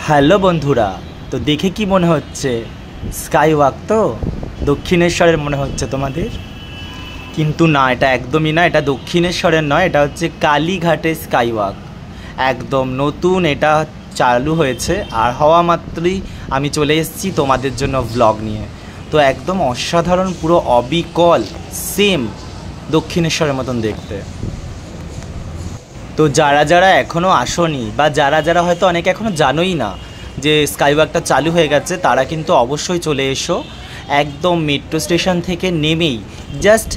Hello বন্ধুরা, তো দেখে কি মনে হচ্ছে? স্কাই ওয়াক তো দক্ষিণেশ্বরের মনে হচ্ছে তোমাদের, কিন্তু না, এটা একদমই না। এটা দক্ষিণেশ্বরের নয়, এটা হচ্ছে কালীঘাটের স্কাই ওয়াক। একদম নতুন এটা চালু হয়েছে, আর হওয়া মাত্রই আমি চলে এসেছি তোমাদের জন্য ব্লগ নিয়ে। তো একদম অসাধারণ, পুরো অবিকল সেম দক্ষিণেশ্বরের মতন দেখতে। তো যারা যারা এখনও আসোনি, বা যারা যারা হয়তো অনেকে এখনও জানোই না যে স্কাইওয়াকটা চালু হয়ে গেছে, তারা কিন্তু অবশ্যই চলে এসো। একদম মেট্রো স্টেশন থেকে নেমেই জাস্ট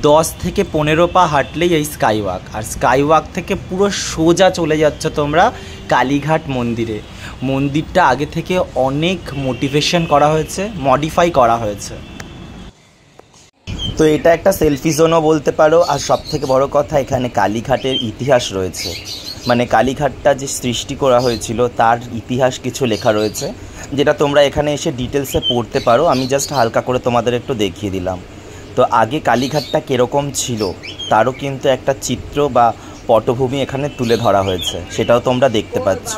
10 থেকে 15 পা হাঁটলেই এই স্কাইওয়াক, আর স্কাইওয়াক থেকে পুরো সোজা চলে যাচ্ছ তোমরা কালীঘাট মন্দিরে। মন্দিরটা আগে থেকে অনেক মডিফাই করা হয়েছে। তো এটা একটা সেলফি জোনও বলতে পারো, আর সব থেকে বড় কথা, এখানে কালীঘাটের ইতিহাস রয়েছে। মানে কালীঘাটটা যে সৃষ্টি করা হয়েছিল তার ইতিহাস কিছু লেখা রয়েছে, যেটা তোমরা এখানে এসে ডিটেলসে পড়তে পারো। আমি জাস্ট হালকা করে তোমাদের একটু দেখিয়ে দিলাম। তো আগে কালীঘাটটা কীরকম ছিল তারও কিন্তু একটা চিত্র বা পটভূমি এখানে তুলে ধরা হয়েছে, সেটাও তোমরা দেখতে পাচ্ছ।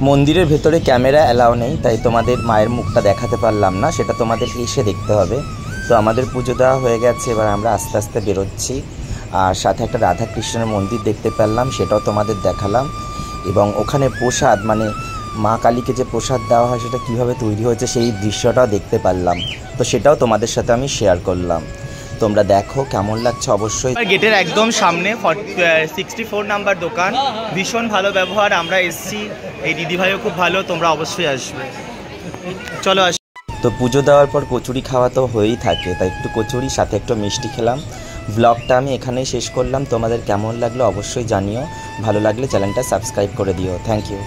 মন্দিরের ভেতরে ক্যামেরা অ্যালাউ নেই, তাই তোমাদের মায়ের মুখটা দেখাতে পারলাম না, সেটা তোমাদের এসে দেখতে হবে। তো আমাদের পুজো দেওয়া হয়ে গেছে, এবার আমরা আস্তে আস্তে বেরোচ্ছি। আর সাথে একটা রাধাকৃষ্ণের মন্দির দেখতে পেলাম, সেটাও তোমাদের দেখালাম। এবং ওখানে প্রসাদ, মানে মা কালীকে যে প্রসাদ দেওয়া হয় সেটা কীভাবে তৈরি হয়েছে সেই দৃশ্যটাও দেখতে পারলাম। তো সেটাও তোমাদের সাথে আমি শেয়ার করলাম। তোমরা দেখো কেমন লাগছে অবশ্যই। গেটের একদম সামনে 64 নাম্বার দোকান, ভীষণ ভালো ব্যবহার। আমরা এসছি, এই দিদিভাইও খুব ভালো, তোমরা অবশ্যই আসবে। চলো আস। তো পুজো দেওয়ার পর কচুরি খাওয়া তো হয়েই থাকে, তাই একটু কচুরি সাথে একটু মিষ্টি খেলাম। ব্লগটা আমি এখানেই শেষ করলাম। তোমাদের কেমন লাগলো অবশ্যই জানিও, ভালো লাগলে চ্যানেলটা সাবস্ক্রাইব করে দিও। Thank you.